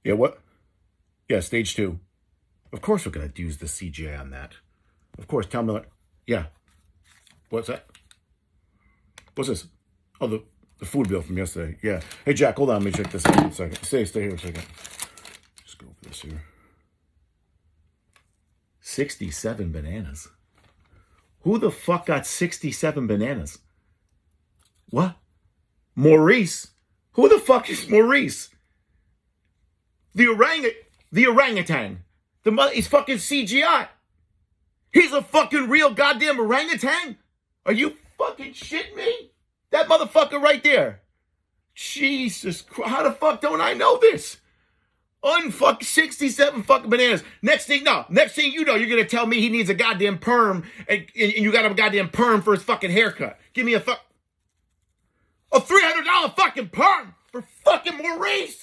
Yeah, what? Yeah, stage 2. Of course we're going to use the CGI on that. Of course, tell me. Yeah. What's that? What's this? Oh, the food bill from yesterday. Yeah. Hey, Jack, hold on. Let me check this out in a second. Stay here a second. Just go over this here. 67 bananas. Who the fuck got 67 bananas? What? Maurice? Who the fuck is Maurice? The orangutan. He's fucking CGI. He's a fucking real goddamn orangutan? Are you fucking shitting me? That motherfucker right there. Jesus Christ. How the fuck don't I know this? 67 fucking bananas. Next thing you know, you're gonna tell me he needs a goddamn perm and you got a goddamn perm for his fucking haircut. Give me a $300 fucking perm for fucking Maurice.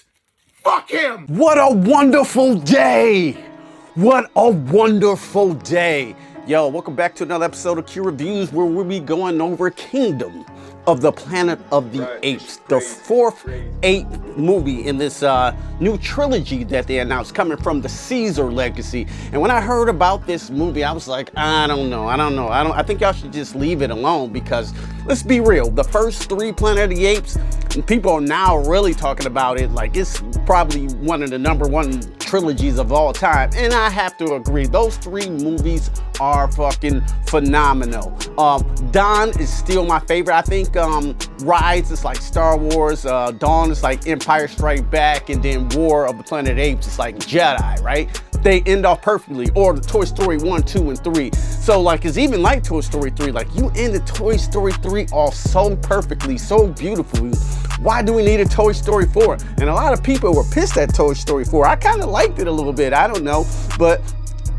Fuck him. What a wonderful day. What a wonderful day. Yo, welcome back to another episode of Q Reviews, where we'll be going over Kingdom of the Planet of the Apes, the fourth ape movie in this new trilogy that they announced, coming from the Caesar legacy. And when I heard about this movie, I was like, I don't know. I think y'all should just leave it alone, because let's be real, the first 3 Planet of the Apes, people are now really talking about it like it's probably one of the #1 trilogies of all time. And I have to agree, those 3 movies are fucking phenomenal. Dawn is still my favorite. I think Rise is like Star Wars, Dawn is like Empire Strike Back, and then War of the Planet of the Apes is like Jedi, right? They end off perfectly. Or the Toy Story 1, 2, and 3. So like, it's even like Toy Story 3, like you ended Toy Story 3 off so perfectly, so beautifully. Why do we need a Toy Story 4? And a lot of people were pissed at Toy Story 4. I kind of liked it a little bit, I don't know, but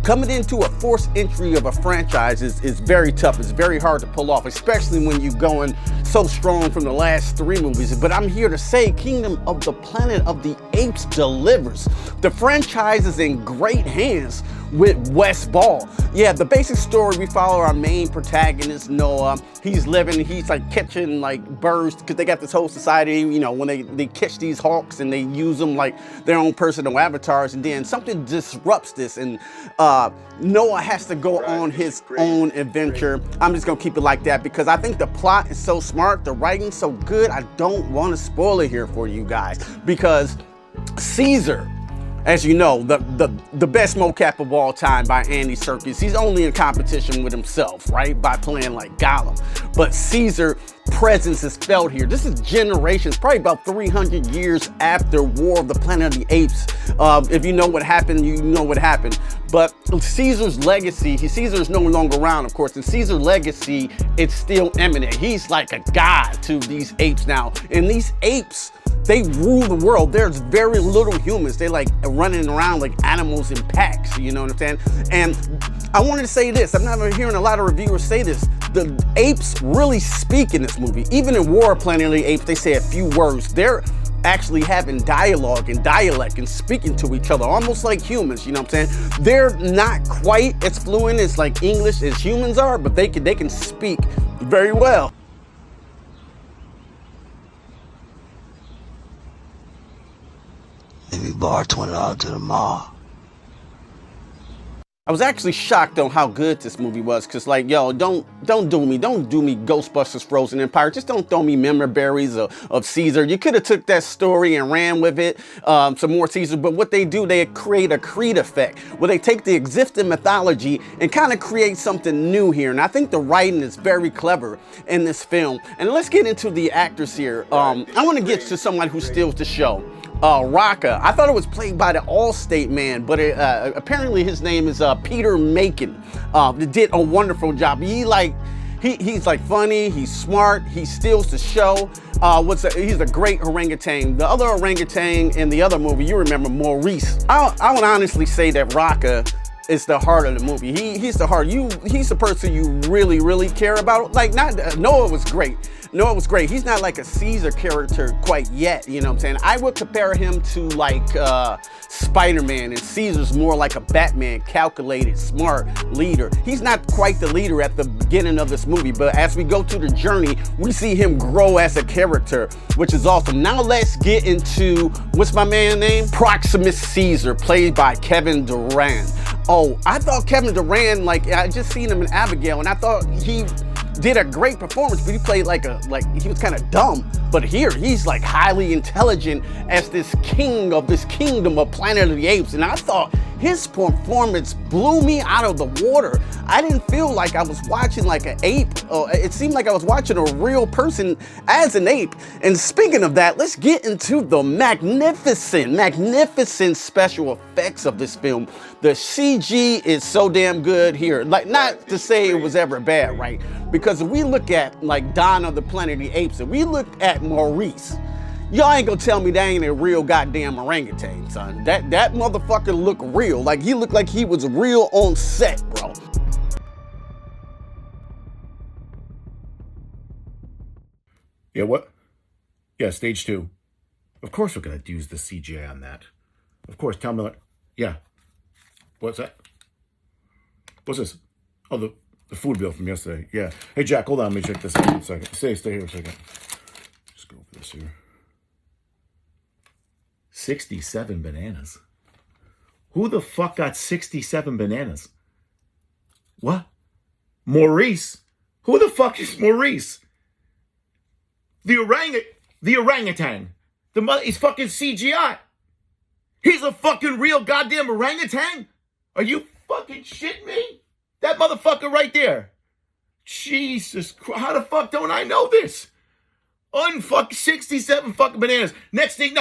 coming into a forced entry of a franchise is very tough. It's very hard to pull off, especially when you're going so strong from the last 3 movies. But I'm here to say Kingdom of the Planet of the Apes delivers. The franchise is in great hands with Wes Ball. Yeah, the basic story, we follow our main protagonist, Noah. He's like catching like birds, because they got this whole society, you know, when they catch these hawks and they use them like their own personal avatars, and then something disrupts this, and Noah has to go on his own adventure. I'm just gonna keep it like that because I think the plot is so smart, the writing's so good, I don't want to spoil it here for you guys, because Caesar, as you know, the best mocap of all time by Andy Serkis, he's only in competition with himself, right? By playing like Gollum. But Caesar presence is felt here. This is generations, probably about 300 years after War of the Planet of the Apes. If you know what happened, you know what happened. But Caesar's legacy, Caesar's no longer around, of course, and Caesar's legacy, it's still imminent. He's like a god to these apes now. And these apes, they rule the world. There's very little humans. They like running around like animals in packs, you know what I'm saying? And I wanted to say this, I'm not hearing a lot of reviewers say this, the apes really speak in this movie. Even in War of Planet of the Apes, they say a few words. They're actually having dialogue and dialect and speaking to each other, almost like humans, you know what I'm saying? They're not quite as fluent as like English as humans are, but they can speak very well. Maybe borrow $20 to the mall. I was actually shocked on how good this movie was, because like, yo, don't do me Ghostbusters Frozen Empire. Just don't throw me memory berries of Caesar. You could have took that story and ran with it, some more Caesar, but what they do, they create a Creed effect, where they take the existing mythology and kind of create something new here. And I think the writing is very clever in this film. And let's get into the actors here. I want to get to someone who steals the show. Raka. I thought it was played by the Allstate man, but apparently his name is Peter Macon. They did a wonderful job. He's like funny, he's smart, he steals the show. He's a great orangutan. The other orangutan in the other movie, you remember Maurice. I would honestly say that Raka is the heart of the movie. He's the heart. He's the person you really, really care about. Like, not Noah was great. Noah was great. He's not like a Caesar character quite yet, you know what I'm saying? I would compare him to like Spider-Man, and Caesar's more like a Batman, calculated, smart leader. He's not quite the leader at the beginning of this movie, but as we go through the journey, we see him grow as a character, which is awesome. Now let's get into, what's my man's name? Proximus Caesar, played by Kevin Durant. Oh, I thought Kevin Durant, like, I just seen him in Abigail, and I thought he did a great performance, but he played like he was kind of dumb. But here, he's like highly intelligent as this king of this kingdom of Planet of the Apes. And I thought his performance blew me out of the water. I didn't feel like I was watching like an ape. It seemed like I was watching a real person as an ape. And speaking of that, let's get into the magnificent special effects of this film. The CG is so damn good here. Like, not to say it was ever bad, right? Because if we look at like Dawn of the Planet of the Apes, and we look at Maurice, y'all ain't gonna tell me that ain't a real goddamn orangutan, son. That motherfucker looked real. Like, he looked like he was real on set, bro. Yeah, what? Yeah, stage 2. Of course we're gonna use the CGI on that. Of course, tell me, yeah. What's that? What's this? Oh, the food bill from yesterday. Yeah. Hey, Jack, hold on. Let me check this out a second. Stay here a second. Just go over this here. 67 bananas. Who the fuck got 67 bananas? What? Maurice? Who the fuck is Maurice? The orangutan. He's fucking CGI. He's a fucking real goddamn orangutan? Are you fucking shitting me? That motherfucker right there. Jesus Christ. How the fuck don't I know this? 67 fucking bananas. Next thing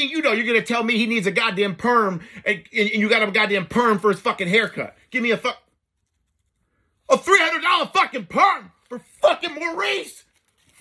you know, you're gonna tell me he needs a goddamn perm, and you got a goddamn perm for his fucking haircut. Give me a $300 fucking perm for fucking Maurice.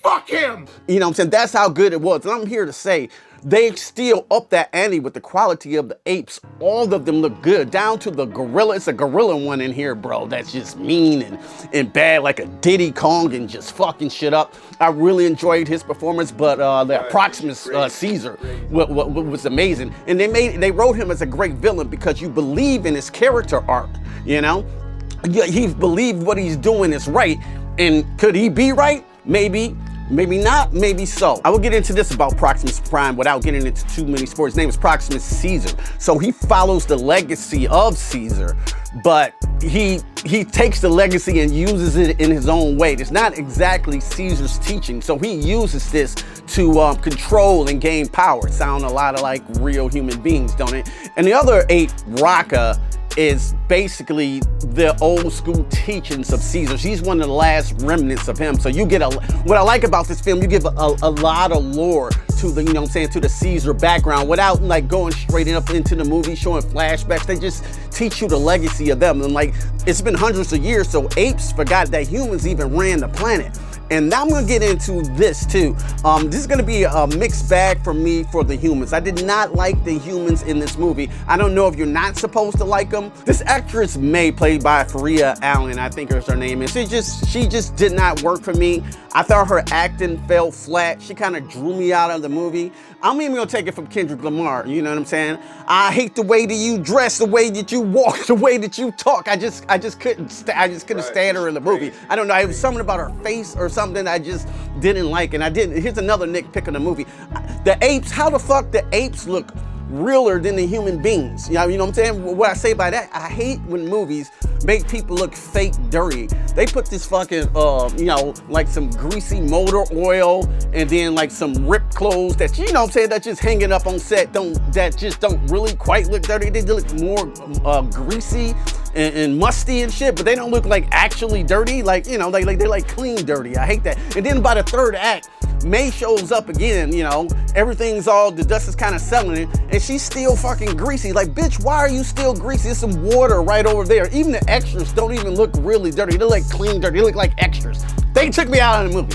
Fuck him. You know what I'm saying? That's how good it was. And I'm here to say, they still up that ante with the quality of the apes. All of them look good, down to the gorilla. It's a gorilla one in here, bro, that's just mean and bad, like a Diddy Kong, and just fucking shit up. I really enjoyed his performance, but the Proximus Caesar was amazing. And they wrote him as a great villain because you believe in his character arc, you know? He believed what he's doing is right. And could he be right? Maybe. Maybe not, maybe so. I will get into this about Proximus Prime without getting into too many sports. His name is Proximus Caesar. So he follows the legacy of Caesar, but he takes the legacy and uses it in his own way. It's not exactly Caesar's teaching. So he uses this to control and gain power. Sound a lot like real human beings, don't it? And the other ape, Raka, is basically the old school teachings of Caesar. She's one of the last remnants of him. So you get what I like about this film, you give a lot of lore to the, you know what I'm saying, to the Caesar background without like going straight up into the movie, showing flashbacks. They just teach you the legacy of them. And like, it's been hundreds of years, so apes forgot that humans even ran the planet. And now I'm gonna get into this too. This is gonna be a mixed bag for me for the humans. I did not like the humans in this movie. I don't know if you're not supposed to like them. This actress May, played by Faria Allen, I think is her name, and she just did not work for me. I thought her acting fell flat. She kind of drew me out of the movie. I'm even gonna take it from Kendrick Lamar, you know what I'm saying? I hate the way that you dress, the way that you walk, the way that you talk. I just couldn't stand her in the movie. I don't know, it was something about her face or something I just didn't like, and I didn't. Here's another nitpick of the movie. The apes, how the fuck the apes look realer than the human beings? You know what I'm saying? What I say by that, I hate when movies make people look fake dirty. They put this fucking, you know, like some greasy motor oil and then like some ripped clothes that, you know what I'm saying, that just hanging up on set, that just don't really quite look dirty. They look more greasy and musty and shit, but they don't look like actually dirty. Like, you know, they're like clean dirty. I hate that. And then by the third act, May shows up again, you know, everything's all, the dust is kind of settling, and she's still fucking greasy. Like, bitch, why are you still greasy? There's some water right over there. Even the extras don't even look really dirty. They look like clean dirty. They look like extras. They took me out of the movie.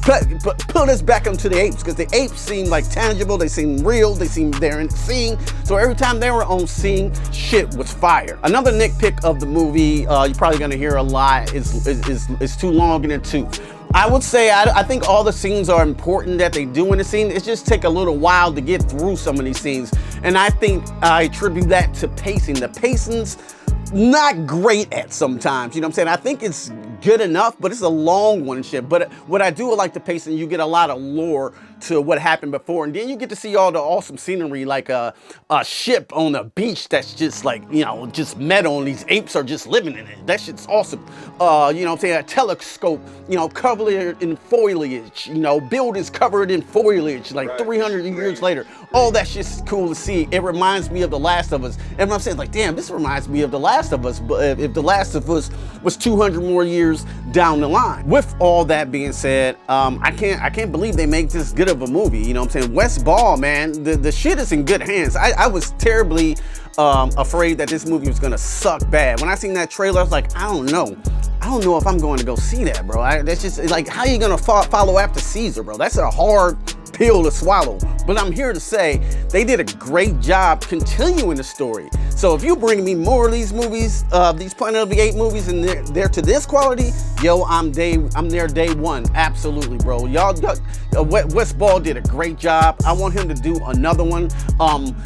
put us back into the apes, because the apes seem like tangible, they seem real, they seem they're in scene. So every time they were on scene, shit was fire. Another nitpick of the movie, you're probably gonna hear a lot, is too long in the tooth. I would say I think all the scenes are important that they do in the scene. It just take a little while to get through some of these scenes. And I think I attribute that to pacing. The pacing's not great at sometimes, you know what I'm saying? I think it's good enough, but it's a long one and shit. But what I do like the pacing, you get a lot of lore to what happened before, and then you get to see all the awesome scenery, like a ship on a beach that's just like, you know, just metal, and these apes are just living in it. That shit's awesome. You know what I'm saying? A telescope, you know, covered in foliage, you know, buildings covered in foliage, like 300 years later. All that shit's cool to see. It reminds me of The Last of Us. And I'm saying, like, damn, this reminds me of The Last of Us, but if The Last of Us was 200 more years down the line. With all that being said, I can't believe they make this good of a movie. You know what I'm saying? Wes Ball, man, the shit is in good hands. I was terribly afraid that this movie was gonna suck bad. When I seen that trailer, I was like, I don't know if I'm going to go see that, bro. That's just like, how you gonna follow after Caesar, bro? That's a hard pill to swallow. But I'm here to say they did a great job continuing the story. So if you bring me more of these movies, these Planet of the Apes movies, and they're to this quality, yo, I'm there day one. Absolutely, bro. Y'all, Wes Ball did a great job. I want him to do another one.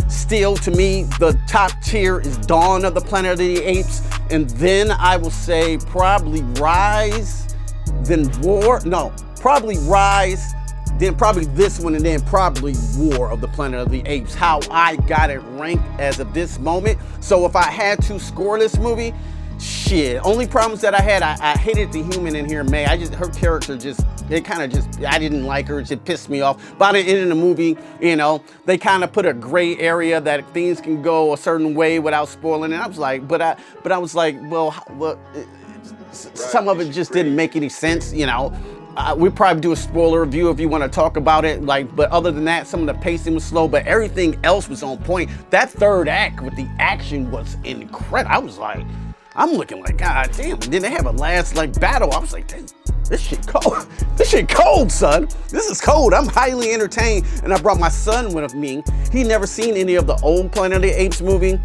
Still, to me, the top tier is Dawn of the Planet of the Apes, and then I will say probably Rise, then War. No, probably Rise, then probably this one, and then probably War of the Planet of the Apes. How I got it ranked as of this moment. So if I had to score this movie, shit. Only problems that I had, I hated the human in here, May. Her character just, I didn't like her. It just pissed me off. By the end of the movie, you know, they kind of put a gray area that things can go a certain way without spoiling it. I was like, but I was like, well, some of it just didn't make any sense, you know. We'll probably do a spoiler review if you want to talk about it. Like, but other than that, some of the pacing was slow, but everything else was on point. That third act with the action was incredible. I was like, I'm looking like, God damn. And then they have a last like battle. I was like, damn, this shit cold. This shit cold, son. This is cold. I'm highly entertained. And I brought my son with me. He never seen any of the old Planet of the Apes movie.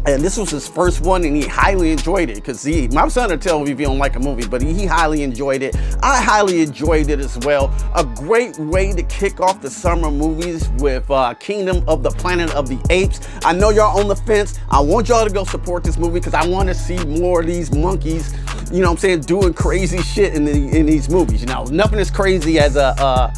And this was his first one, and he highly enjoyed it. Because my son will tell me if he don't like a movie, but he highly enjoyed it. I highly enjoyed it as well. A great way to kick off the summer movies with Kingdom of the Planet of the Apes. I know y'all on the fence. I want y'all to go support this movie because I want to see more of these monkeys, you know what I'm saying, doing crazy shit in these movies. You know, nothing as crazy as a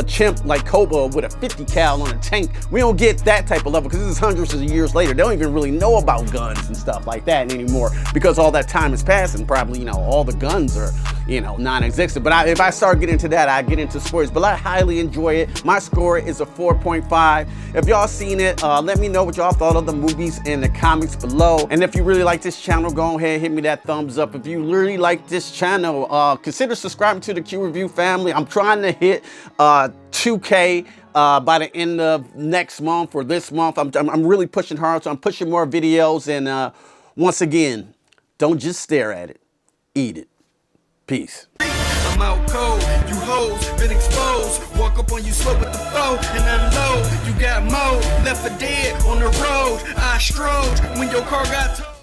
chimp like Cobra with a 50 cal on a tank. We don't get that type of level because this is hundreds of years later. They don't even really know about guns and stuff like that anymore because all that time has passed and probably, you know, all the guns are, you know, non-existent. But if I start getting into that, I get into spoilers. But I highly enjoy it. My score is a 4.5. If y'all seen it, let me know what y'all thought of the movies in the comments below. And if you really like this channel, go ahead and hit me that thumbs up. If you really like this channel, consider subscribing to the Q Review family. I'm trying to hit 2K by the end of next month or this month. I'm really pushing hard, so I'm pushing more videos. And once again, don't just stare at it, eat it. Peace. I'm out cold, you hoes been exposed. Walk up on you slow with the foe and unload. You got more left for dead on the road. I strode when your car got